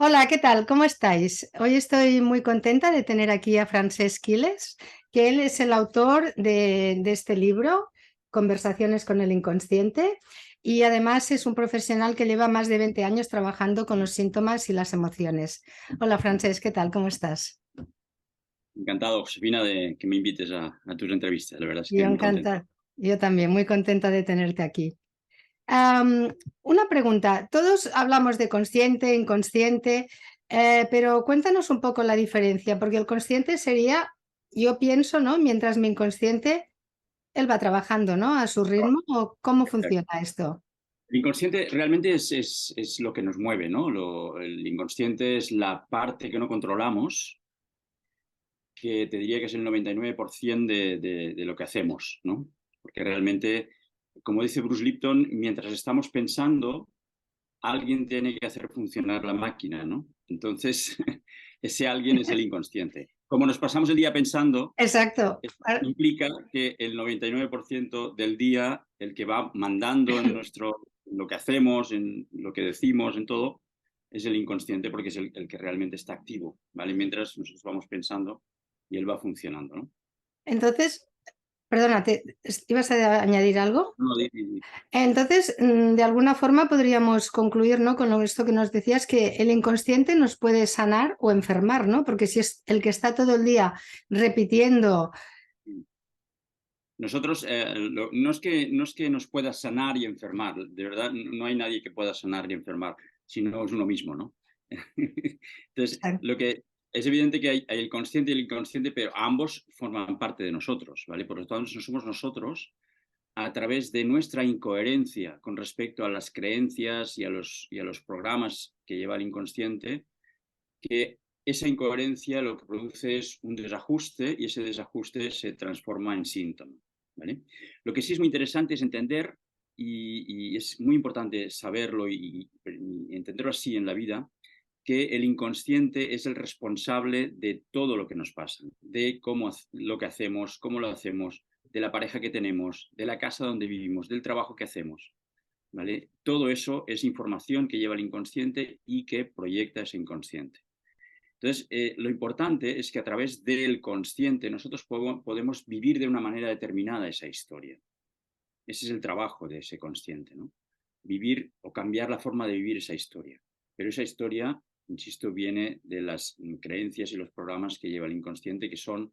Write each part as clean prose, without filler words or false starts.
Hola, ¿qué tal? ¿Cómo estáis? Hoy estoy muy contenta de tener aquí a Francesc Quiles, que él es el autor de este libro, Conversaciones con el inconsciente, y además es un profesional que lleva más de 20 años trabajando con los síntomas y las emociones. Hola, Francesc, ¿qué tal? ¿Cómo estás? Encantado, Josefina, de que me invites a tus entrevistas. La verdad es que Yo muy contento. encanta, yo también, muy contenta de tenerte aquí. Una pregunta, todos hablamos de consciente, inconsciente, pero cuéntanos un poco la diferencia, porque el consciente sería, yo pienso, ¿no? Mientras mi inconsciente, él va trabajando, ¿no? A su ritmo, ¿o cómo funciona esto? El inconsciente realmente es lo que nos mueve, ¿no? El inconsciente es la parte que no controlamos, que te diría que es el 99% de lo que hacemos, ¿no? Porque realmente, como dice Bruce Lipton, mientras estamos pensando, alguien tiene que hacer funcionar la máquina, ¿no? Entonces, ese alguien es el inconsciente. Como nos pasamos el día pensando, Exacto. eso implica que el 99% del día, el que va mandando en lo que hacemos, en lo que decimos, en todo, es el inconsciente porque es el que realmente está activo, ¿vale? Mientras nosotros vamos pensando y él va funcionando, ¿no? Entonces, perdona, ¿ibas a añadir algo? No, Entonces, de alguna forma podríamos concluir, ¿no? Con esto que nos decías, que el inconsciente nos puede sanar o enfermar, ¿no? Porque si es el que está todo el día repitiendo. nosotros, no es que nos pueda sanar y enfermar, de verdad, no hay nadie que pueda sanar y enfermar, sino es uno mismo, ¿no? Entonces, lo que es evidente que hay el consciente y el inconsciente, pero ambos forman parte de nosotros, ¿vale? Por lo tanto, no somos nosotros a través de nuestra incoherencia con respecto a las creencias y a los programas que lleva el inconsciente, que esa incoherencia lo que produce es un desajuste y ese desajuste se transforma en síntoma, ¿vale? Lo que sí es muy interesante es entender, y es muy importante saberlo y entenderlo así en la vida, que el inconsciente es el responsable de todo lo que nos pasa, de cómo lo que hacemos, cómo lo hacemos, de la pareja que tenemos, de la casa donde vivimos, del trabajo que hacemos, ¿vale? Todo eso es información que lleva el inconsciente y que proyecta ese inconsciente. Entonces, lo importante es que a través del consciente nosotros podemos vivir de una manera determinada esa historia. Ese es el trabajo de ese consciente, ¿no? Vivir o cambiar la forma de vivir esa historia. Pero esa historia, insisto, viene de las creencias y los programas que lleva el inconsciente, que son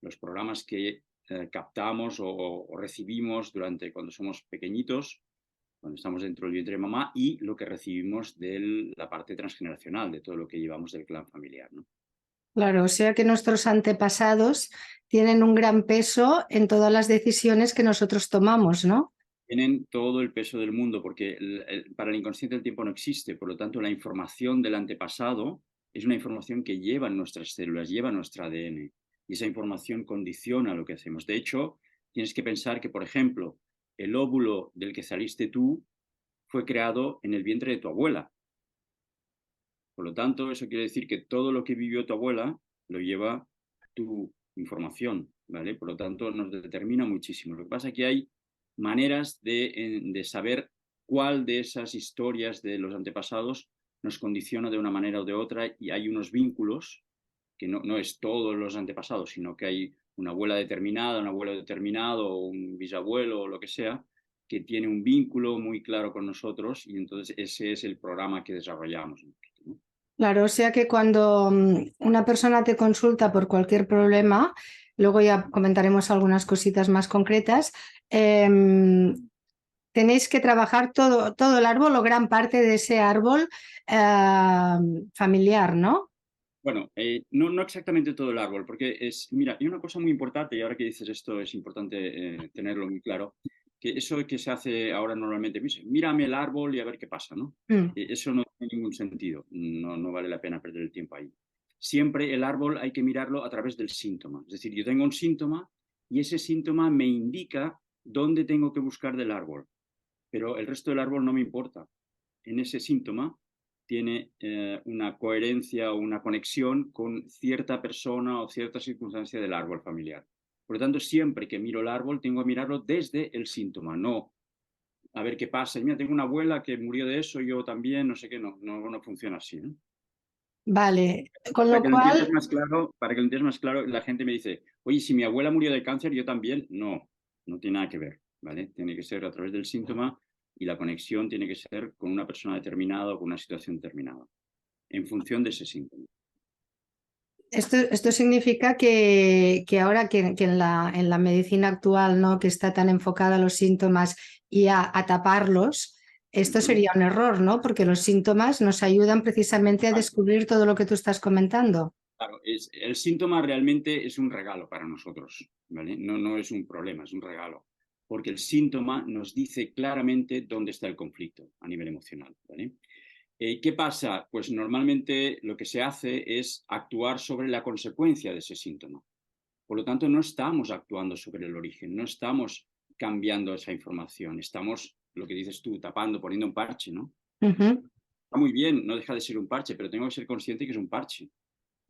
los programas que captamos o recibimos durante cuando somos pequeñitos, cuando estamos dentro del vientre de mamá, y lo que recibimos de la parte transgeneracional, de todo lo que llevamos del clan familiar, ¿no? Claro, o sea que nuestros antepasados tienen un gran peso en todas las decisiones que nosotros tomamos, ¿no? Tienen todo el peso del mundo, porque para el inconsciente el tiempo no existe, por lo tanto la información del antepasado es una información que lleva en nuestras células, lleva nuestro ADN, y esa información condiciona lo que hacemos. De hecho, tienes que pensar que, por ejemplo, el óvulo del que saliste tú fue creado en el vientre de tu abuela. Por lo tanto, eso quiere decir que todo lo que vivió tu abuela lo lleva tu información, ¿vale? Por lo tanto, nos determina muchísimo. Lo que pasa es que hay maneras de saber cuál de esas historias de los antepasados nos condiciona de una manera o de otra, y hay unos vínculos que no es todos los antepasados, sino que hay una abuela determinada, un abuelo determinado, o un bisabuelo o lo que sea, que tiene un vínculo muy claro con nosotros, y entonces ese es el programa que desarrollamos, ¿no? Claro, o sea que cuando una persona te consulta por cualquier problema, luego ya comentaremos algunas cositas más concretas, tenéis que trabajar todo el árbol o gran parte de ese árbol familiar, ¿no? Bueno, no exactamente todo el árbol, porque mira, hay una cosa muy importante, y ahora que dices esto es importante tenerlo muy claro, que eso que se hace ahora normalmente, mírame el árbol y a ver qué pasa, ¿no? Mm. Eso no tiene ningún sentido, no vale la pena perder el tiempo ahí. Siempre el árbol hay que mirarlo a través del síntoma, es decir, yo tengo un síntoma y ese síntoma me indica dónde tengo que buscar del árbol, pero el resto del árbol no me importa. En ese síntoma tiene una coherencia o una conexión con cierta persona o cierta circunstancia del árbol familiar. Por lo tanto, siempre que miro el árbol, tengo que mirarlo desde el síntoma, no a ver qué pasa. Mira, tengo una abuela que murió de eso, yo también, no sé qué, no funciona así, ¿no? Vale, con Para lo que lo entiendas cual, más claro, para que lo entiendas más claro, la gente me dice, oye, si mi abuela murió de cáncer, yo también. No, no tiene nada que ver, ¿vale? Tiene que ser a través del síntoma y la conexión tiene que ser con una persona determinada o con una situación determinada, en función de ese síntoma. esto significa que ahora que en la medicina actual, ¿no? Que está tan enfocada a los síntomas y a taparlos, esto Ujú. sería un error, ¿no? Porque los síntomas nos ayudan precisamente a descubrir todo lo que tú estás comentando. Claro, el síntoma realmente es un regalo para nosotros, ¿vale? No, no es un problema, es un regalo. Porque el síntoma nos dice claramente dónde está el conflicto a nivel emocional, ¿vale? ¿Qué pasa? Pues normalmente lo que se hace es actuar sobre la consecuencia de ese síntoma. Por lo tanto, no estamos actuando sobre el origen, no estamos cambiando esa información, estamos, lo que dices tú, tapando, poniendo un parche, ¿no? Ujú. Está muy bien, no deja de ser un parche, pero tengo que ser consciente que es un parche,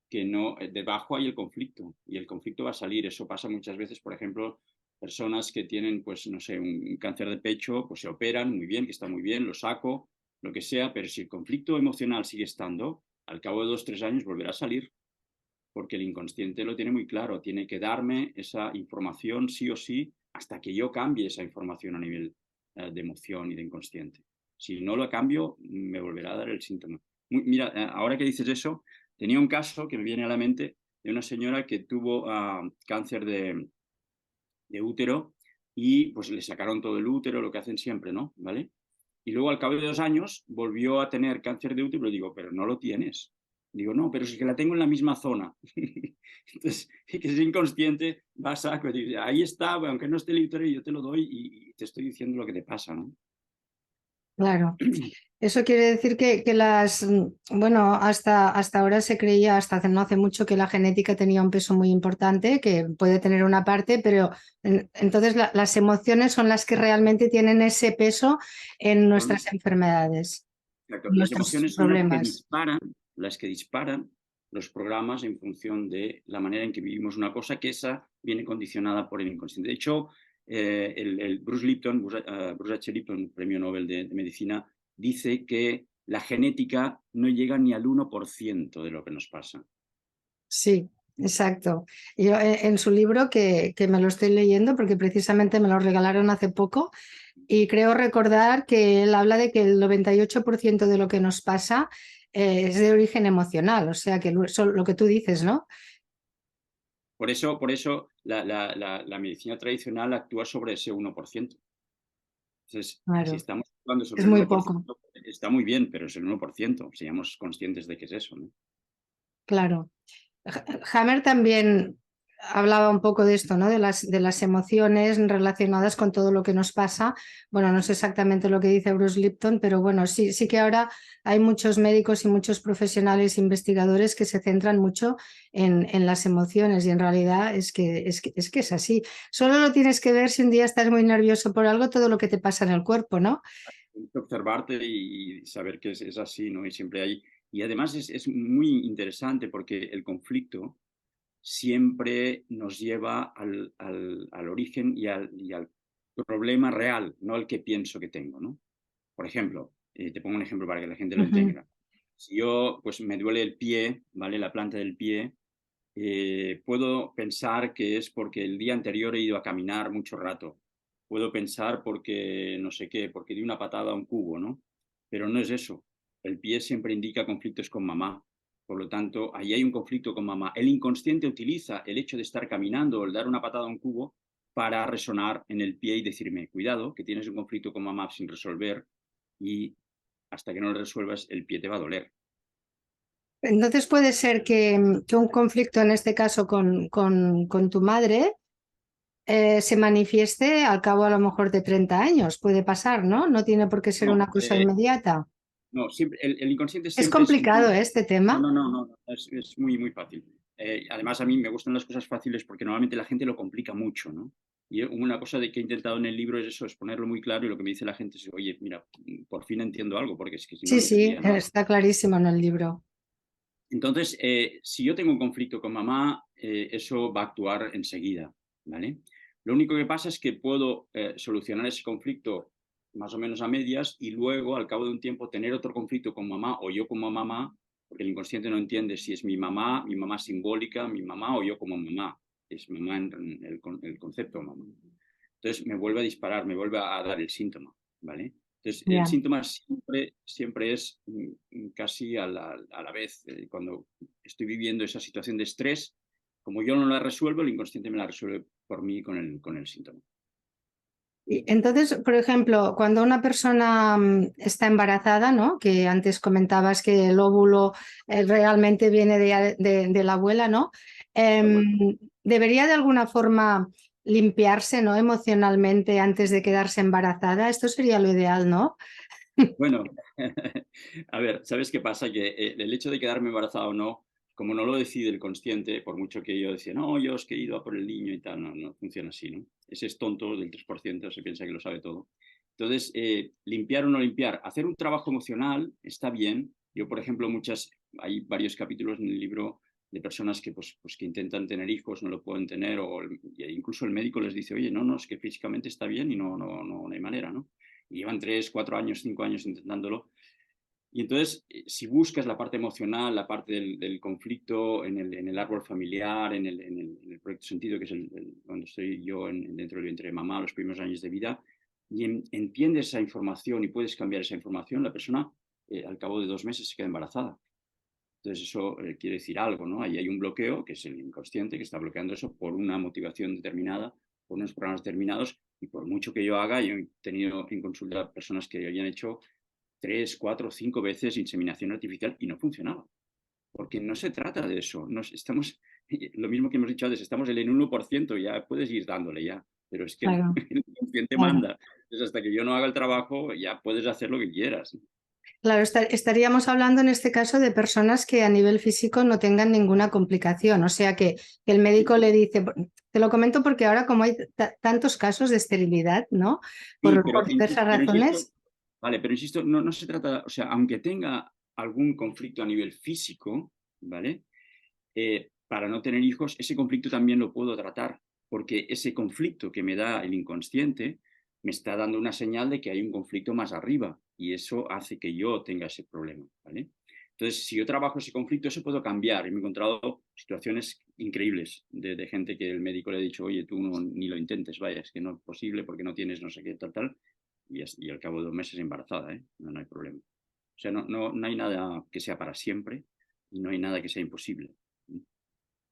que no, debajo hay el conflicto y el conflicto va a salir. Eso pasa muchas veces, por ejemplo, personas que tienen, pues, no sé, un cáncer de pecho, pues se operan, muy bien, que está muy bien, lo saco, lo que sea, pero si el conflicto emocional sigue estando, al cabo de 2, 3 años volverá a salir, porque el inconsciente lo tiene muy claro, tiene que darme esa información sí o sí hasta que yo cambie esa información a nivel de emoción y de inconsciente. Si no lo cambio, me volverá a dar el síntoma. Mira, ahora que dices eso, tenía un caso que me viene a la mente de una señora que tuvo cáncer de útero y pues le sacaron todo el útero, lo que hacen siempre, ¿no? ¿Vale? Y luego al cabo de 2 años volvió a tener cáncer de útero y le digo, pero no lo tienes. Digo, no, pero sí que la tengo en la misma zona. Entonces, que es inconsciente, va a saco, dice, ahí está, aunque no esté el útero, yo te lo doy y te estoy diciendo lo que te pasa, ¿no? Claro. Eso quiere decir que bueno, hasta ahora se creía, hasta hace no hace mucho, que la genética tenía un peso muy importante, que puede tener una parte, pero entonces las emociones son las que realmente tienen ese peso en Son, nuestras enfermedades, exacto, las nuestros emociones son problemas. las que disparan los programas en función de la manera en que vivimos una cosa, que esa viene condicionada por el inconsciente. De hecho, el Bruce Lipton, Bruce H. Lipton, premio Nobel de Medicina, dice que la genética no llega ni al 1% de lo que nos pasa. Sí, exacto. Yo, en su libro, que me lo estoy leyendo porque precisamente me lo regalaron hace poco, y creo recordar que él habla de que el 98% de lo que nos pasa es de origen emocional, o sea que lo que tú dices, ¿no? Por eso la medicina tradicional actúa sobre ese 1%. Entonces, si Claro, estamos actuando es sobre el muy uno por poco, ciento, está muy bien, pero es el 1%. Seamos conscientes de que es eso, ¿no? claro. Hammer también hablaba un poco de esto, ¿no? De las emociones relacionadas con todo lo que nos pasa. Bueno, no sé exactamente lo que dice Bruce Lipton, pero bueno, sí, sí que ahora hay muchos médicos y muchos profesionales investigadores que se centran mucho en las emociones, y en realidad es que es así. Solo lo tienes que ver si un día estás muy nervioso por algo, todo lo que te pasa en el cuerpo, ¿no? Tienes que observarte y saber que es así, ¿no? Y siempre hay. Y además es muy interesante porque el conflicto siempre nos lleva al origen y al problema real, no al que pienso que tengo, ¿no? Por ejemplo, te pongo un ejemplo para que la gente lo Ujú. entienda. Si yo, pues me duele el pie, ¿vale? La planta del pie, puedo pensar que es porque el día anterior he ido a caminar mucho rato. Puedo pensar porque no sé qué, porque di una patada a un cubo, ¿no? Pero no es eso. El pie siempre indica conflictos con mamá. Por lo tanto, ahí hay un conflicto con mamá. El inconsciente utiliza el hecho de estar caminando o el dar una patada a un cubo para resonar en el pie y decirme, cuidado, que tienes un conflicto con mamá sin resolver y hasta que no lo resuelvas, el pie te va a doler. Entonces puede ser que un conflicto, en este caso con tu madre, se manifieste al cabo a lo mejor de 30 años. Puede pasar, ¿no? No tiene por qué ser No, una cosa inmediata. no, siempre, el inconsciente Es siempre es complicado, muy. Este No, tema. no, no, no, es muy, muy fácil. Además, a mí me gustan las cosas fáciles porque normalmente la gente lo complica mucho, ¿no? Y una cosa de que he intentado en el libro es eso, es ponerlo muy claro y lo que me dice la gente es, oye, mira, por fin entiendo algo, porque es que si no, Sí, no sí, entendía nada. está clarísimo en el libro. Entonces, si yo tengo un conflicto con mamá, eso va a actuar enseguida, ¿vale? Lo único que pasa es que puedo solucionar ese conflicto más o menos a medias y luego, al cabo de un tiempo, tener otro conflicto con mamá o yo con mamá porque el inconsciente no entiende si es mi mamá simbólica, mi mamá o yo como mamá. Es mamá en el concepto mamá. Entonces me vuelve a disparar, me vuelve a dar el síntoma, ¿vale? Entonces el Ya. síntoma siempre es casi a la vez. Cuando estoy viviendo esa situación de estrés, como yo no la resuelvo, el inconsciente me la resuelve por mí con el síntoma. Y entonces, por ejemplo, cuando una persona está embarazada, ¿no? Que antes comentabas que el óvulo realmente viene de la abuela, ¿no? Debería de alguna forma limpiarse, ¿no? Emocionalmente antes de quedarse embarazada. Esto sería lo ideal, ¿no? Bueno, a ver, ¿sabes qué pasa? Que el hecho de quedarme embarazada o no, como no lo decide el consciente, por mucho que yo decía, no, yo es que he ido a por el niño y tal, no, no funciona así, ¿no? Ese es tonto del 3%, se piensa que lo sabe todo. Entonces, limpiar o no limpiar, hacer un trabajo emocional está bien. Yo, por ejemplo, hay varios capítulos en el libro de personas que, pues que intentan tener hijos, no lo pueden tener, e incluso el médico les dice, oye, no, no, es que físicamente está bien y no hay manera, ¿no? Y llevan 3, 4 años, 5 años intentándolo. Y entonces, si buscas la parte emocional, la parte del conflicto en el árbol familiar, en el proyecto sentido, que es cuando estoy yo dentro del vientre de mamá, los primeros años de vida, y entiendes esa información y puedes cambiar esa información, la persona al cabo de 2 meses se queda embarazada. Entonces eso quiere decir algo, ¿no? Ahí hay un bloqueo, que es el inconsciente, que está bloqueando eso por una motivación determinada, por unos programas determinados, y por mucho que yo haga, yo he tenido en consulta personas que habían hecho 3, 4, 5 veces inseminación artificial y no funcionaba. Porque no se trata de eso. Estamos, lo mismo que hemos dicho antes, estamos en el 1%, ya puedes ir dándole ya, pero es que el, Claro, el inconsciente claro. manda. Entonces, hasta que yo no haga el trabajo, ya puedes hacer lo que quieras. Claro, estaríamos hablando en este caso de personas que a nivel físico no tengan ninguna complicación, o sea que el Sí, médico sí. le dice, te lo comento porque ahora como hay tantos casos de esterilidad, ¿no? Sí, Por diversas pero insisto, razones. vale, pero insisto, no se trata, o sea, aunque tenga algún conflicto a nivel físico, ¿vale? Para no tener hijos, ese conflicto también lo puedo tratar, porque ese conflicto que me da el inconsciente me está dando una señal de que hay un conflicto más arriba y eso hace que yo tenga ese problema, ¿vale? Entonces, si yo trabajo ese conflicto, eso puedo cambiar. Y me he encontrado situaciones increíbles de gente que el médico le ha dicho, oye, tú ni lo intentes, vaya, es que no es posible porque no tienes no sé qué, tal, y al cabo de 2 meses embarazada, ¿eh? No hay problema. O sea, no hay nada que sea para siempre y no hay nada que sea imposible.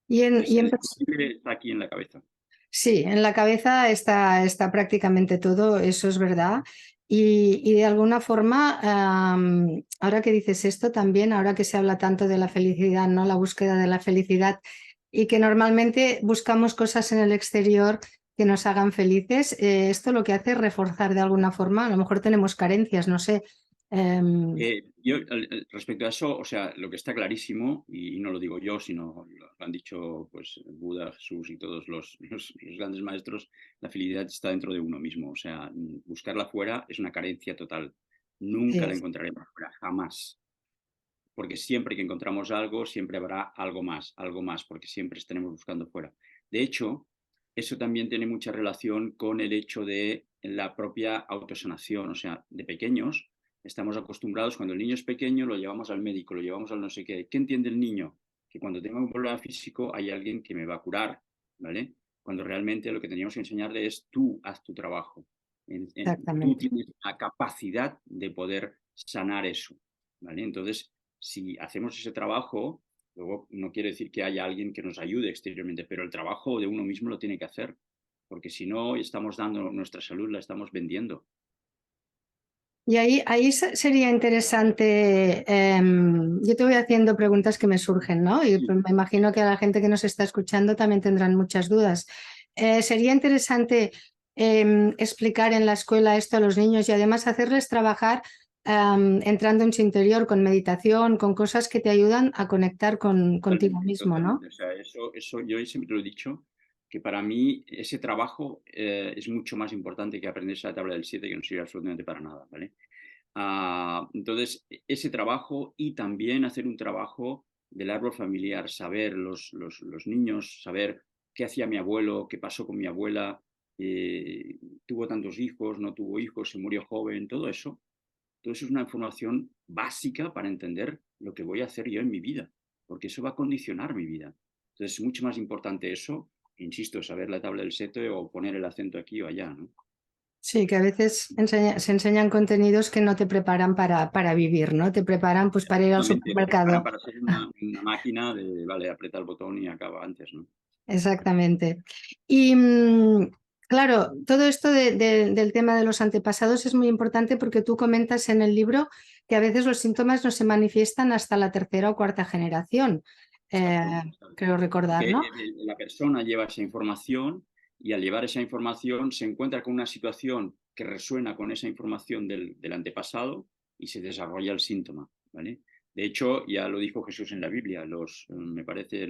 Y en, y El en imposible está aquí en la cabeza. Sí, en la cabeza está prácticamente todo, eso es verdad. Y de alguna forma, ahora que dices esto también, ahora que se habla tanto de la felicidad, ¿no? La búsqueda de la felicidad y que normalmente buscamos cosas en el exterior que nos hagan felices, esto lo que hace es reforzar de alguna forma, a lo mejor tenemos carencias, no sé. Yo, respecto a eso, o sea, lo que está clarísimo, y no lo digo yo, sino lo han dicho pues Buda, Jesús y todos los grandes maestros, la felicidad está dentro de uno mismo. O sea, buscarla fuera es una carencia total. Nunca Sí, la encontraremos fuera, jamás. Porque siempre que encontramos algo, siempre habrá algo más, porque siempre estaremos buscando fuera. De hecho, eso también tiene mucha relación con el hecho de la propia autosanación. O sea, de pequeños estamos acostumbrados, cuando el niño es pequeño, lo llevamos al médico, lo llevamos al no sé qué. ¿Qué entiende el niño? Que cuando tenga un problema físico hay alguien que me va a curar, ¿vale? Cuando realmente lo que teníamos que enseñarle es tú haz tu trabajo. Tú exactamente. tienes la capacidad de poder sanar eso, ¿vale? Entonces, si hacemos ese trabajo, luego no quiere decir que haya alguien que nos ayude exteriormente, pero el trabajo de uno mismo lo tiene que hacer, porque si no, estamos dando nuestra salud, la estamos vendiendo. Y ahí sería interesante, yo te voy haciendo preguntas que me surgen, ¿no? Y Sí, pues, me imagino que a la gente que nos está escuchando también tendrán muchas dudas. Sería interesante explicar en la escuela esto a los niños y además hacerles trabajar entrando en su interior con meditación, con cosas que te ayudan a conectar contigo totalmente, mismo, ¿no? totalmente. O sea, eso yo siempre lo he dicho, que para mí ese trabajo es mucho más importante que aprender esa tabla del 7 que no sirve absolutamente para nada, ¿vale? Entonces, ese trabajo y también hacer un trabajo del árbol familiar, saber los niños, saber qué hacía mi abuelo, qué pasó con mi abuela, tuvo tantos hijos, no tuvo hijos, se murió joven, todo eso es una información básica para entender lo que voy a hacer yo en mi vida, porque eso va a condicionar mi vida. Entonces es mucho más importante eso, insisto, saber la tabla del seto o poner el acento aquí o allá, ¿no? Sí, que a veces se enseñan contenidos que no te preparan para vivir, ¿no? Te preparan pues para ir al Efectivamente, te preparan supermercado. para ser una máquina de, vale, aprieta el botón y acaba antes, ¿no? Exactamente. Y claro, todo esto del tema de los antepasados es muy importante porque tú comentas en el libro que a veces los síntomas no se manifiestan hasta la tercera o cuarta generación. Exacto, Eh, exacto. creo recordar, Porque ¿no? la persona lleva esa información y al llevar esa información se encuentra con una situación que resuena con esa información del antepasado y se desarrolla el síntoma, ¿vale? De hecho, ya lo dijo Jesús en la Biblia, me parece,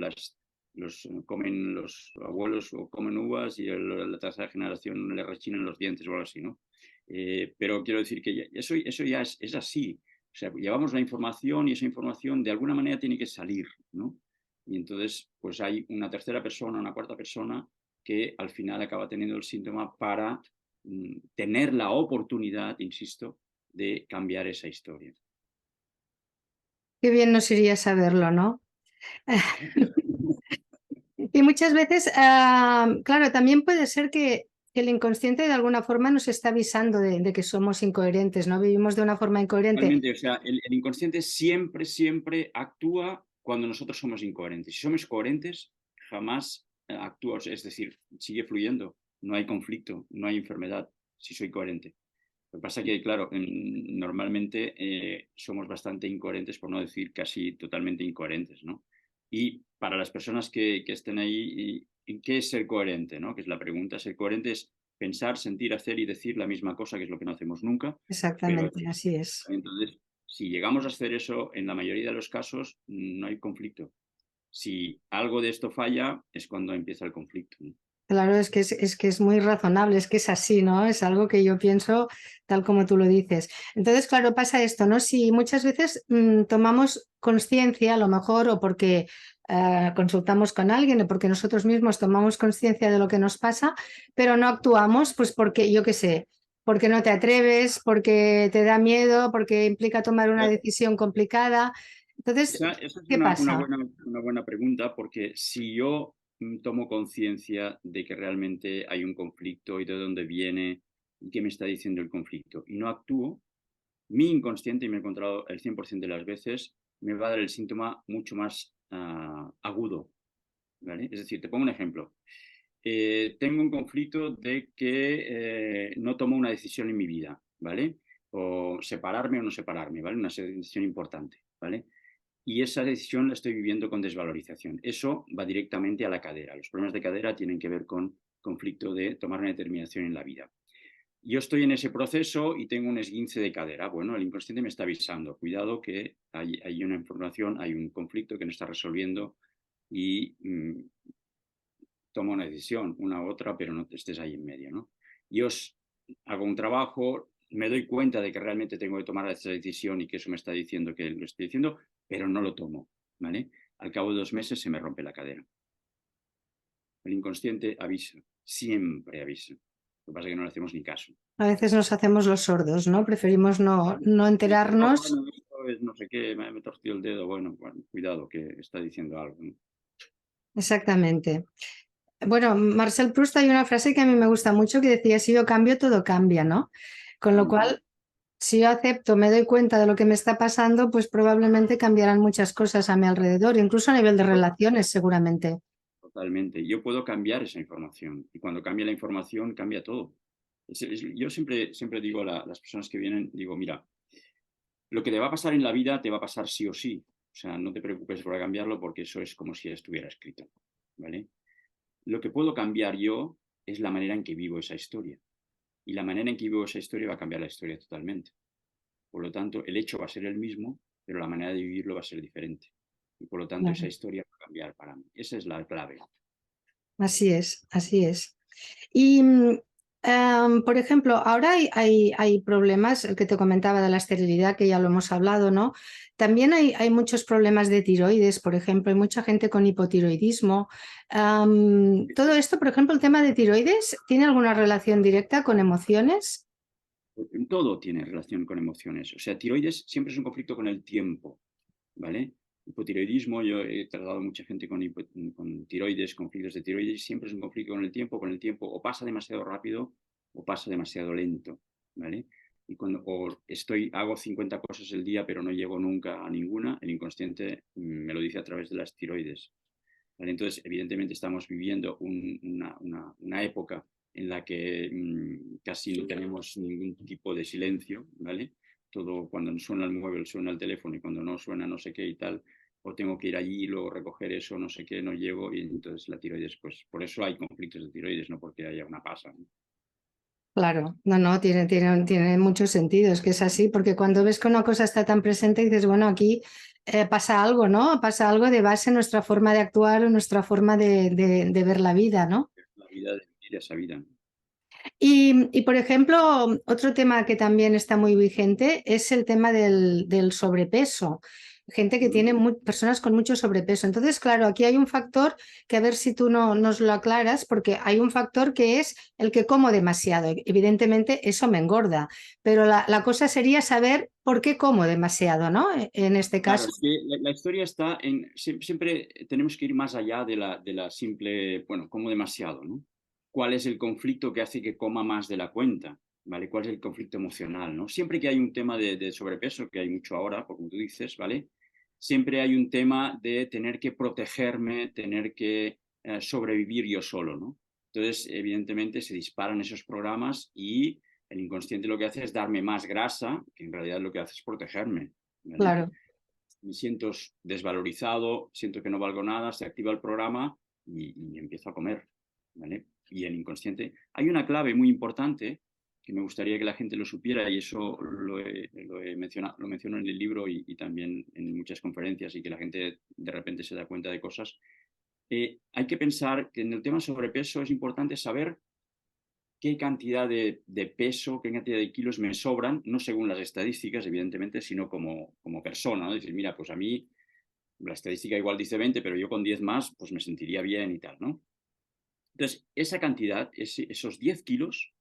comen los abuelos o comen uvas y la tercera generación le rechinan los dientes o algo así, ¿no? Pero quiero decir que eso ya es así. O sea, llevamos la información y esa información de alguna manera tiene que salir, ¿no? Y entonces, pues hay una tercera persona, una cuarta persona que al final acaba teniendo el síntoma para tener la oportunidad, insisto, de cambiar esa historia. Qué bien nos iría saberlo, ¿no? Y muchas veces, claro, también puede ser que el inconsciente de alguna forma nos está avisando de que somos incoherentes, ¿no? Vivimos de una forma incoherente. Realmente, o sea, el inconsciente siempre, siempre actúa cuando nosotros somos incoherentes. Si somos coherentes, jamás actúa, es decir, sigue fluyendo, no hay conflicto, no hay enfermedad, si soy coherente. Lo que pasa es que, claro, normalmente somos bastante incoherentes, por no decir casi totalmente incoherentes, ¿no? Y para las personas que estén ahí, ¿qué es ser coherente, no? Que es la pregunta. Ser coherente es pensar, sentir, hacer y decir la misma cosa, que es lo que no hacemos nunca, pero Exactamente, así es. entonces, si llegamos a hacer eso, en la mayoría de los casos no hay conflicto. Si algo de esto falla, es cuando empieza el conflicto, ¿no? Claro, es que es muy razonable, es que es así, ¿no? Es algo que yo pienso tal como tú lo dices. Entonces, claro, pasa esto, ¿no? Si muchas veces tomamos conciencia, a lo mejor, o porque consultamos con alguien, o porque nosotros mismos tomamos conciencia de lo que nos pasa, pero no actuamos, pues porque, yo qué sé, porque no te atreves, porque te da miedo, porque implica tomar una decisión complicada. Entonces, Esa es ¿qué pasa? una buena pregunta, porque si yo tomo conciencia de que realmente hay un conflicto y de dónde viene y qué me está diciendo el conflicto y no actúo, mi inconsciente, y me he encontrado el 100% de las veces, me va a dar el síntoma mucho más agudo, ¿vale? Es decir, te pongo un ejemplo. Tengo un conflicto de que no tomo una decisión en mi vida, ¿vale? O separarme o no separarme, ¿vale? Una decisión importante, ¿vale? Y esa decisión la estoy viviendo con desvalorización. Eso va directamente a la cadera. Los problemas de cadera tienen que ver con conflicto de tomar una determinación en la vida. Yo estoy en ese proceso y tengo un esguince de cadera. Bueno, el inconsciente me está avisando, cuidado que hay una información, hay un conflicto que no está resolviendo y toma una decisión, una u otra, pero no te estés ahí en medio, ¿no? Yo hago un trabajo, me doy cuenta de que realmente tengo que tomar esa decisión y que eso me está diciendo que lo estoy diciendo, pero no lo tomo, ¿vale? Al cabo de 2 meses se me rompe la cadera. El inconsciente avisa, siempre avisa. Lo que pasa es que no le hacemos ni caso. A veces nos hacemos los sordos, ¿no? Preferimos no Dice, no, enterarnos. bueno, esto es no sé qué, me torció el dedo, bueno, cuidado, que está diciendo algo, ¿no? Exactamente. Bueno, Marcel Proust hay una frase que a mí me gusta mucho que decía, si yo cambio, todo cambia, ¿no? Con lo Ujú. cual, si yo acepto, me doy cuenta de lo que me está pasando, pues probablemente cambiarán muchas cosas a mi alrededor, incluso a nivel de relaciones, seguramente. Totalmente. Yo puedo cambiar esa información y cuando cambia la información cambia todo. Yo siempre digo a las personas que vienen, digo, mira, lo que te va a pasar en la vida te va a pasar sí o sí. O sea, no te preocupes por cambiarlo porque eso es como si ya estuviera escrito, ¿vale? Lo que puedo cambiar yo es la manera en que vivo esa historia. Y la manera en que vivo esa historia va a cambiar la historia totalmente. Por lo tanto, el hecho va a ser el mismo, pero la manera de vivirlo va a ser diferente. Y por lo tanto, esa Claro. historia va a cambiar para mí. Esa es la clave. Así es, así es. Y, por ejemplo, ahora hay problemas, el que te comentaba de la esterilidad, que ya lo hemos hablado, ¿no? También hay muchos problemas de tiroides, por ejemplo, hay mucha gente con hipotiroidismo. Todo esto, por ejemplo, el tema de tiroides, ¿tiene alguna relación directa con emociones? Todo tiene relación con emociones. O sea, tiroides siempre es un conflicto con el tiempo. ¿vale? Hipotiroidismo, yo he tratado a mucha gente con tiroides, conflictos de tiroides, siempre es un conflicto con el tiempo o pasa demasiado rápido o pasa demasiado lento, ¿vale? Y cuando hago 50 cosas el día pero no llego nunca a ninguna, el inconsciente me lo dice a través de las tiroides, ¿vale? Entonces, evidentemente estamos viviendo una época en la que casi no tenemos ningún tipo de silencio, ¿vale? Todo cuando suena el móvil, suena el teléfono y cuando no suena no sé qué y tal, o tengo que ir allí y luego recoger eso, no sé qué, no llego y entonces la tiroides, pues por eso hay conflictos de tiroides, no porque haya una pasa, ¿no? Claro, no, tiene mucho sentido, es que es así, porque cuando ves que una cosa está tan presente dices, bueno, aquí pasa algo, ¿no? Pasa algo de base en nuestra forma de actuar o nuestra forma de ver la vida, ¿no? La vida de vivir esa vida. Por ejemplo, otro tema que también está muy vigente es el tema del sobrepeso. Gente que tiene personas con mucho sobrepeso. Entonces, claro, aquí hay un factor que a ver si tú nos lo aclaras, porque hay un factor que es el que como demasiado. Evidentemente, eso me engorda, pero la cosa sería saber por qué como demasiado, ¿no? En este Claro, caso. es que la historia está en, siempre tenemos que ir más allá de la simple, bueno, como demasiado, ¿no? ¿Cuál es el conflicto que hace que coma más de la cuenta? ¿Vale? ¿Cuál es el conflicto emocional, ¿no? Siempre que hay un tema de sobrepeso, que hay mucho ahora, como tú dices, ¿vale? Siempre hay un tema de tener que protegerme, tener que sobrevivir yo solo, ¿no? Entonces, evidentemente, se disparan esos programas y el inconsciente lo que hace es darme más grasa, que en realidad lo que hace es protegerme, ¿vale? Claro. Me siento desvalorizado, siento que no valgo nada, se activa el programa y empiezo a comer, ¿vale? Y el inconsciente. Hay una clave muy importante que me gustaría que la gente lo supiera y eso lo menciono en el libro y también en muchas conferencias y que la gente de repente se da cuenta de cosas. Hay que pensar que en el tema sobrepeso es importante saber qué cantidad de peso, qué cantidad de kilos me sobran, no según las estadísticas, evidentemente, sino como persona, ¿no? Decir, mira, pues a mí la estadística igual dice 20, pero yo con 10 más, pues me sentiría bien y tal, ¿no? Entonces, esa cantidad, esos 10 kilos,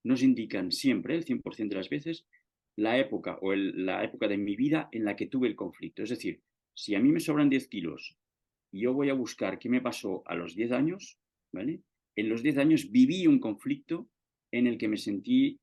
nos indican siempre, el 100% de las veces, la época o la época de mi vida en la que tuve el conflicto. Es decir, si a mí me sobran 10 kilos y yo voy a buscar qué me pasó a los 10 años, ¿vale? En los 10 años viví un conflicto en el que me sentí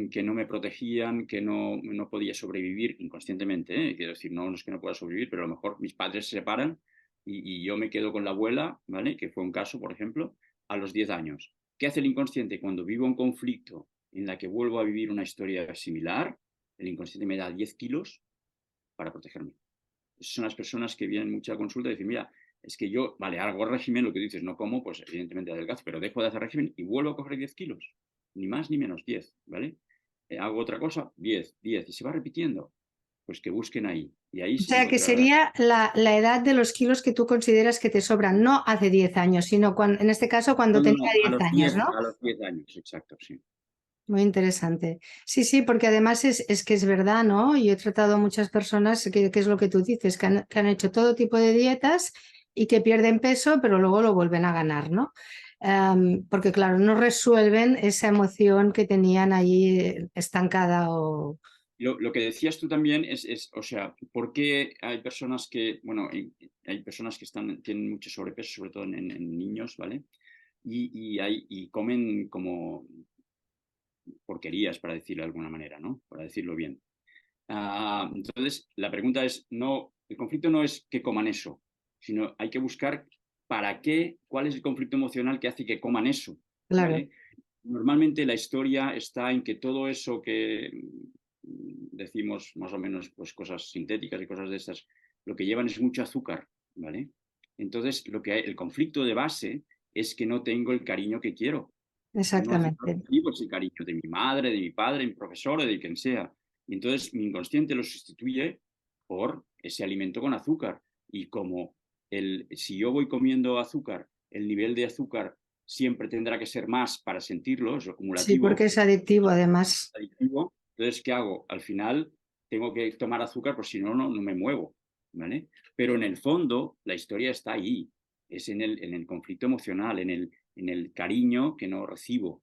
que no me protegían, que no podía sobrevivir inconscientemente, ¿eh? Quiero decir, no es que no pueda sobrevivir, pero a lo mejor mis padres se separan y yo me quedo con la abuela, ¿vale? Que fue un caso, por ejemplo, a los 10 años. ¿Qué hace el inconsciente cuando vivo un conflicto en la que vuelvo a vivir una historia similar? El inconsciente me da 10 kilos para protegerme. Esas son las personas que vienen mucha consulta y dicen, mira, es que yo, vale, hago régimen, lo que dices, no como, pues evidentemente adelgazo, pero dejo de hacer régimen y vuelvo a coger 10 kilos. Ni más ni menos, 10, ¿vale? Hago otra cosa, 10, 10, y se va repitiendo. Pues que busquen ahí, y ahí O se sea, que encontrará. sería la edad de los kilos que tú consideras que te sobran, no hace 10 años, sino en este caso cuando No, no, tenía no, 10 años, ¿no? a los 10 años, exacto, sí. Muy interesante. Sí, sí, porque además es que es verdad, ¿no? Yo he tratado a muchas personas que es lo que tú dices, que han hecho todo tipo de dietas y que pierden peso, pero luego lo vuelven a ganar, ¿no? Porque claro, no resuelven esa emoción que tenían ahí estancada o... Lo que decías tú también o sea, ¿por qué hay personas que, bueno, hay personas que tienen mucho sobrepeso, sobre todo en niños, ¿vale? Y comen como porquerías, para decirlo de alguna manera, ¿no? Para decirlo bien. Entonces, la pregunta es, no, el conflicto no es que coman eso, sino hay que buscar para qué, cuál es el conflicto emocional que hace que coman eso, Claro, ¿vale? Normalmente la historia está en que todo eso que decimos más o menos pues cosas sintéticas y cosas de estas, lo que llevan es mucho azúcar, ¿vale? Entonces, el conflicto de base es que no tengo el cariño que quiero. No exactamente. recibo ese cariño de mi madre, de mi padre, de mi profesor, o de quien sea. Y entonces mi inconsciente lo sustituye por ese alimento con azúcar. Y como si yo voy comiendo azúcar, el nivel de azúcar siempre tendrá que ser más para sentirlo, es Sí, porque acumulativo, es adictivo además. adictivo. Entonces, ¿qué hago? Al final tengo que tomar azúcar, porque si no, no me muevo, ¿vale? Pero en el fondo, la historia está ahí, es en el conflicto emocional, en el cariño que no recibo.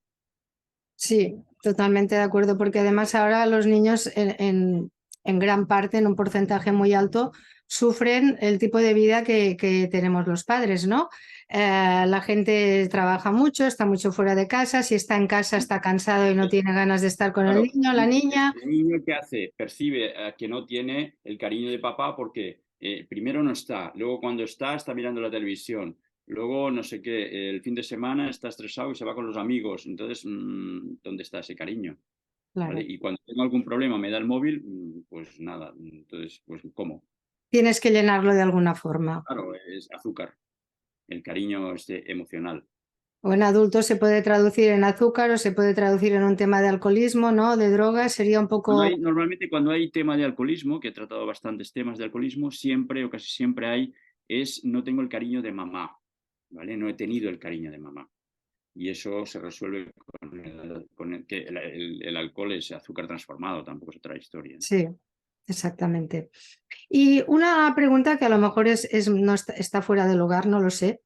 Sí, totalmente de acuerdo, porque además ahora los niños en gran parte, en un porcentaje muy alto, sufren el tipo de vida que tenemos los padres, ¿no? La gente trabaja mucho, está mucho fuera de casa, si está en casa está cansado y no tiene ganas de estar con el Claro, niño, la niña. el niño que hace, percibe que no tiene el cariño de papá porque primero no está, luego cuando está mirando la televisión, luego no sé qué, el fin de semana está estresado y se va con los amigos, entonces, ¿dónde está ese cariño? ¿Vale? Claro. Y cuando tengo algún problema me da el móvil, pues nada, entonces, pues ¿cómo? Tienes que llenarlo de alguna forma. Claro, es azúcar, el cariño este emocional. O en adultos se puede traducir en azúcar o se puede traducir en un tema de alcoholismo, ¿no? De drogas, sería un poco... Normalmente cuando hay tema de alcoholismo, que he tratado bastantes temas de alcoholismo, siempre o casi siempre hay, no tengo el cariño de mamá, ¿vale? No he tenido el cariño de mamá. Y eso se resuelve que el alcohol es azúcar transformado, tampoco es otra historia. Sí, exactamente. Y una pregunta que a lo mejor no está fuera del lugar, no lo sé.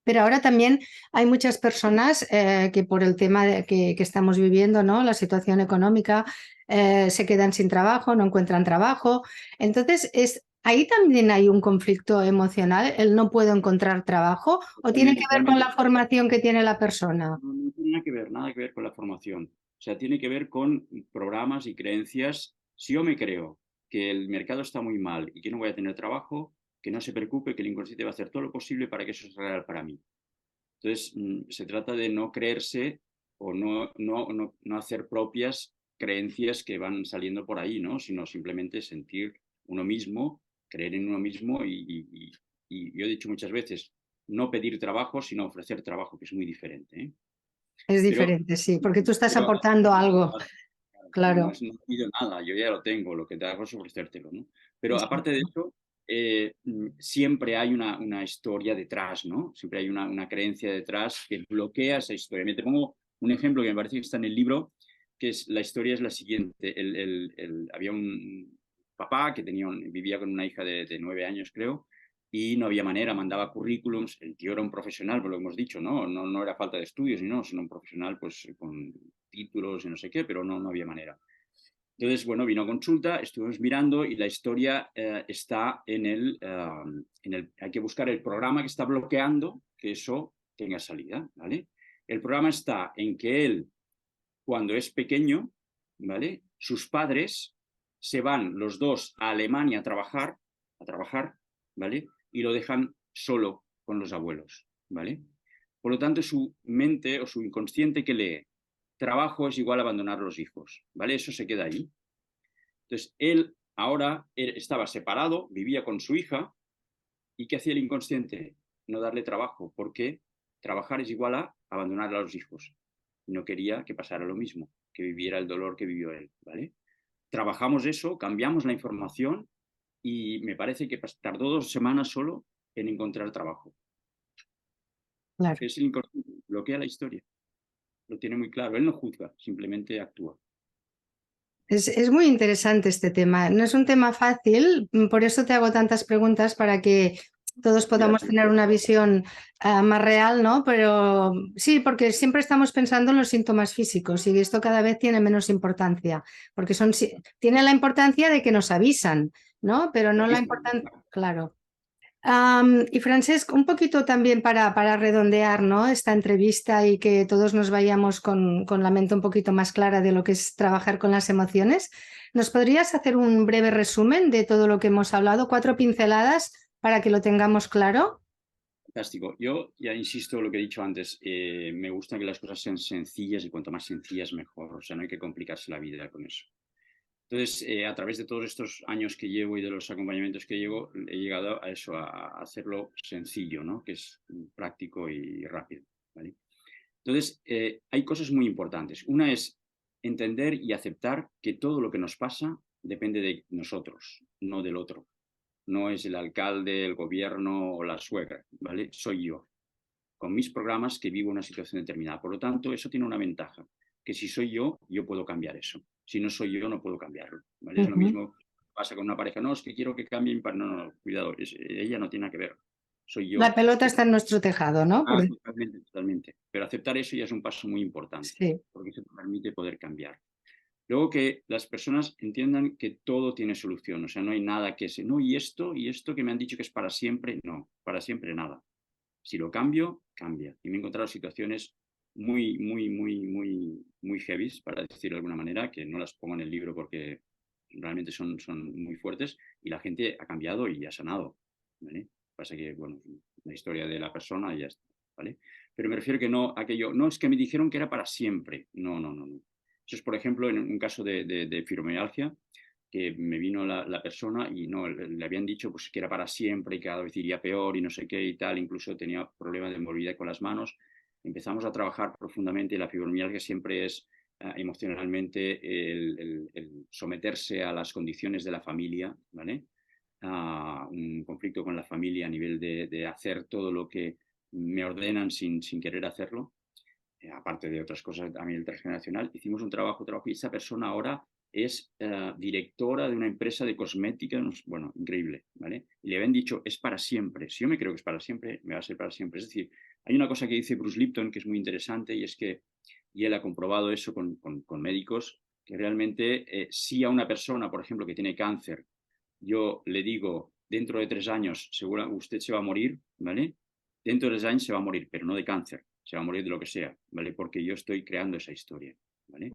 Pero ahora también hay muchas personas que por el tema que estamos viviendo, ¿no? La situación económica, se quedan sin trabajo, no encuentran trabajo. Entonces, ahí también hay un conflicto emocional, el no puedo encontrar trabajo, o tiene que Totalmente, ver con totalmente. la formación que tiene la persona. No tiene nada que ver con la formación. O sea, tiene que ver con programas y creencias. Si yo me creo que el mercado está muy mal y que no voy a tener trabajo, que no se preocupe, que el inconsciente va a hacer todo lo posible para que eso sea real para mí. Entonces, se trata de no creerse o no hacer propias creencias que van saliendo por ahí, ¿no? Sino simplemente sentir uno mismo, creer en uno mismo y yo he dicho muchas veces, no pedir trabajo, sino ofrecer trabajo, que es muy diferente, ¿eh? Es Pero, diferente, sí, porque tú estás pero aportando algo, no, claro. no pido nada, yo ya lo tengo, lo que te hago es ofrecértelo, ¿no? Pero aparte de eso, siempre hay una historia detrás, ¿no? Siempre hay una creencia detrás que bloquea esa historia. Me te pongo un ejemplo que me parece que está en el libro, que es la historia es la siguiente. Había un papá que vivía con una hija de 9 años, creo, y no había manera, mandaba currículums, el tío era un profesional, por lo que hemos dicho, ¿no? No era falta de estudios, sino un profesional pues con títulos y no sé qué, pero no había manera. Entonces, bueno, vino a consulta, estuvimos mirando y la historia está hay que buscar el programa que está bloqueando que eso tenga salida, ¿vale? El programa está en que él, cuando es pequeño, ¿vale? Sus padres se van los dos a Alemania a trabajar, ¿vale? Y lo dejan solo con los abuelos, ¿vale? Por lo tanto, su mente o su inconsciente que lee, trabajo es igual a abandonar a los hijos, ¿vale? Eso se queda ahí. Entonces, él estaba separado, vivía con su hija, ¿y qué hacía el inconsciente? No darle trabajo, porque trabajar es igual a abandonar a los hijos. No quería que pasara lo mismo, que viviera el dolor que vivió él, ¿vale? Trabajamos eso, cambiamos la información y me parece que tardó 2 semanas solo en encontrar trabajo. Claro. Es el inconsciente, bloquea la historia, lo tiene muy claro, él no juzga, simplemente actúa. Es muy interesante este tema. No es un tema fácil, por eso te hago tantas preguntas para que todos podamos Gracias. tener una visión más real, ¿no? Pero sí, porque siempre estamos pensando en los síntomas físicos y esto cada vez tiene menos importancia, porque tiene la importancia de que nos avisan, ¿no? Pero no la importancia, claro. Y Francesc, un poquito también para redondear, ¿no? Esta entrevista y que todos nos vayamos con la mente un poquito más clara de lo que es trabajar con las emociones, ¿nos podrías hacer un breve resumen de todo lo que hemos hablado? 4 pinceladas para que lo tengamos claro. Fantástico. Yo ya insisto en lo que he dicho antes, me gusta que las cosas sean sencillas y cuanto más sencillas mejor, o sea, no hay que complicarse la vida con eso. Entonces, a través de todos estos años que llevo y de los acompañamientos que llevo, he llegado a eso, a hacerlo sencillo, ¿no? Que es práctico y rápido, ¿vale? Entonces, hay cosas muy importantes. Una es entender y aceptar que todo lo que nos pasa depende de nosotros, no del otro. No es el alcalde, el gobierno o la suegra, ¿vale? Soy yo, con mis programas que vivo una situación determinada. Por lo tanto, eso tiene una ventaja, que si soy yo puedo cambiar eso. Si no soy yo, no puedo cambiarlo, ¿vale? Es lo Ujú. mismo pasa con una pareja. No, es que quiero que cambien. No, cuidado, ella no tiene nada que ver. Soy La yo. pelota está en nuestro tejado, ¿no? Totalmente, totalmente. Pero aceptar eso ya es un paso muy importante, Sí. porque eso te permite poder cambiar. Luego que las personas entiendan que todo tiene solución, o sea, no hay nada que se, no, y esto que me han dicho que es para siempre, no, para siempre nada. Si lo cambio, cambia. Y me he encontrado situaciones muy heavy, para decirlo de alguna manera, que no las pongo en el libro porque realmente son muy fuertes, y la gente ha cambiado y ha sanado, ¿vale? Pasa que, bueno, la historia de la persona y ya está, ¿vale? Pero me refiero que no, aquello, no, es que me dijeron que era para siempre. No, no, no, no. Eso es, por ejemplo, en un caso de fibromialgia, que me vino la persona y no, le habían dicho pues, que era para siempre y cada vez iría peor y no sé qué y tal, incluso tenía problemas de movilidad con las manos. Empezamos a trabajar profundamente. La fibromialgia siempre es emocionalmente el someterse a las condiciones de la familia, ¿vale? Un conflicto con la familia a nivel de hacer todo lo que me ordenan sin querer hacerlo, aparte de otras cosas a nivel transgeneracional. Hicimos un trabajo y esa persona ahora es directora de una empresa de cosmética, bueno, increíble, ¿vale? Y le habían dicho, es para siempre. Si yo me creo que es para siempre, me va a ser para siempre. Es decir, hay una cosa que dice Bruce Lipton que es muy interesante y es que, y él ha comprobado eso con médicos, que realmente si a una persona, por ejemplo, que tiene cáncer, yo le digo, dentro de 3 años, seguro usted se va a morir, ¿vale? Dentro de 3 años se va a morir, pero no de cáncer, se va a morir de lo que sea, ¿vale? Porque yo estoy creando esa historia, ¿vale?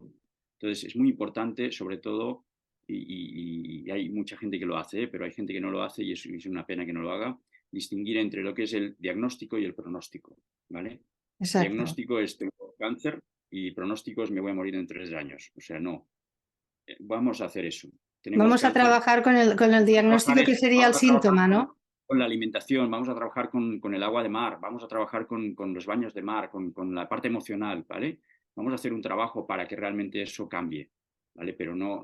Entonces es muy importante, sobre todo, y hay mucha gente que lo hace, pero hay gente que no lo hace y es una pena que no lo haga, distinguir entre lo que es el diagnóstico y el pronóstico, ¿vale? Exacto. Diagnóstico es tengo cáncer y pronóstico es me voy a morir en 3 años. O sea, no, vamos a hacer eso. Tenemos Vamos a cáncer, trabajar con el a trabajar diagnóstico que esto, sería el vamos a trabajar síntoma, ¿no? con la alimentación, vamos a trabajar con el agua de mar, vamos a trabajar con los baños de mar, con la parte emocional, ¿vale? Vamos a hacer un trabajo para que realmente eso cambie, ¿vale? Pero no,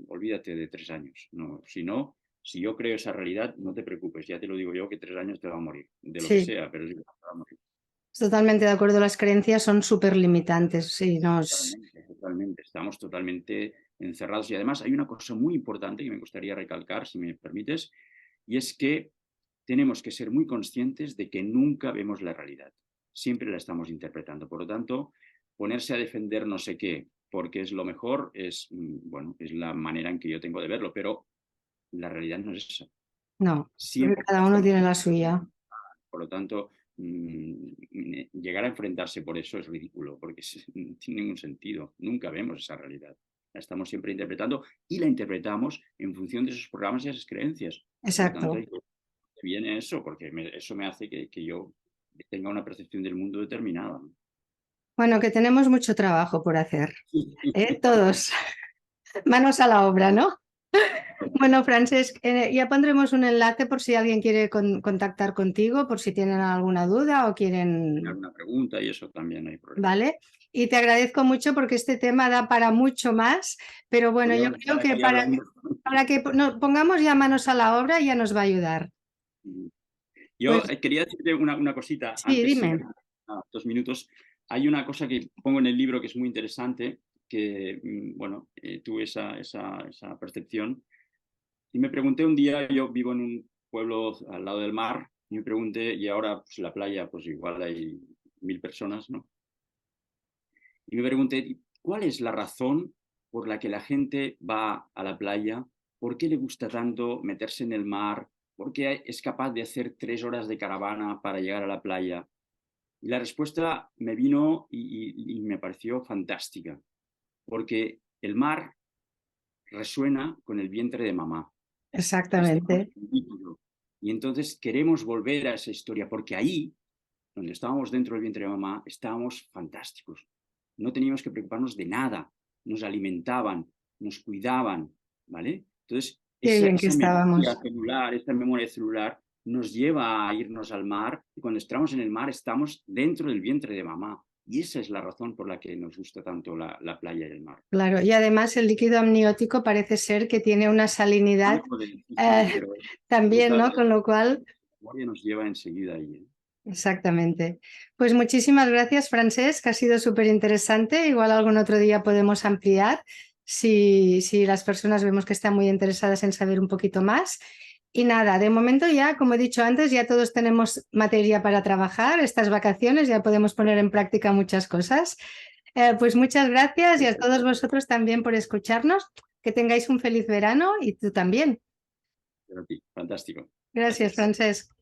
olvídate de 3 años. No, si no, si yo creo esa realidad, no te preocupes, ya te lo digo yo que 3 años te va a morir, de lo que Sí, sea, pero es que te va a morir. totalmente de acuerdo. Las creencias son súper limitantes. Sí, nos... Totalmente, totalmente. Estamos totalmente encerrados. Y además hay una cosa muy importante que me gustaría recalcar, si me permites, y es que tenemos que ser muy conscientes de que nunca vemos la realidad. Siempre la estamos interpretando. Por lo tanto, ponerse a defender no sé qué, porque es lo mejor, es, bueno, es la manera en que yo tengo de verlo, pero la realidad no es esa. No, porque Siempre la cada uno estamos tiene la interpretando. suya. Por lo tanto, llegar a enfrentarse por eso es ridículo, porque no tiene ningún sentido. Nunca vemos esa realidad. La estamos siempre interpretando y la interpretamos en función de esos programas y esas creencias. Por lo tanto, Exacto. viene eso, porque eso me hace que yo tenga una percepción del mundo determinada. Bueno, que tenemos mucho trabajo por hacer, ¿eh? Todos. Manos a la obra, ¿no? Bueno, Francesc, ya pondremos un enlace por si alguien quiere contactar contigo, por si tienen alguna duda o quieren, Una pregunta y eso también no hay problema. ¿vale? Y te agradezco mucho porque este tema da para mucho más, pero bueno, yo Podríamos creo estar que aquí hablando. para que pongamos ya manos a la obra ya nos va a ayudar. Yo Pues quería decirte una cosita sí, antes, si me dime. das 2 minutos. Hay una cosa que pongo en el libro que es muy interesante, que, bueno, tuve esa percepción. Y me pregunté un día, yo vivo en un pueblo al lado del mar, y me pregunté, y ahora pues, la playa, pues igual hay 1000 personas, ¿no? Y me pregunté, ¿cuál es la razón por la que la gente va a la playa? ¿Por qué le gusta tanto meterse en el mar? ¿Por qué es capaz de hacer 3 horas de caravana para llegar a la playa? Y la respuesta me vino y me pareció fantástica, porque el mar resuena con el vientre de mamá. Estamos Exactamente. en líquido. Y entonces queremos volver a esa historia, porque ahí, donde estábamos dentro del vientre de mamá, estábamos fantásticos. No teníamos que preocuparnos de nada. Nos alimentaban, nos cuidaban, ¿vale? Entonces, Qué esa, bien que esa memoria estábamos. celular, esa memoria celular nos lleva a irnos al mar y cuando estamos en el mar estamos dentro del vientre de mamá. Y esa es la razón por la que nos gusta tanto la playa y el mar. Claro, y además el líquido amniótico parece ser que tiene una salinidad Algo de sí, sí, eh, pero también, resulta ¿no? Con lo cual, la memoria nos lleva enseguida ahí, ¿eh? exactamente. Pues muchísimas gracias, Francesc, ha sido súper interesante. Igual algún otro día podemos ampliar si las personas vemos que están muy interesadas en saber un poquito más. Y nada, de momento ya, como he dicho antes, ya todos tenemos materia para trabajar. Estas vacaciones ya podemos poner en práctica muchas cosas. Pues muchas gracias y a todos vosotros también por escucharnos. Que tengáis un feliz verano y tú también. Fantástico. Gracias, Francesc.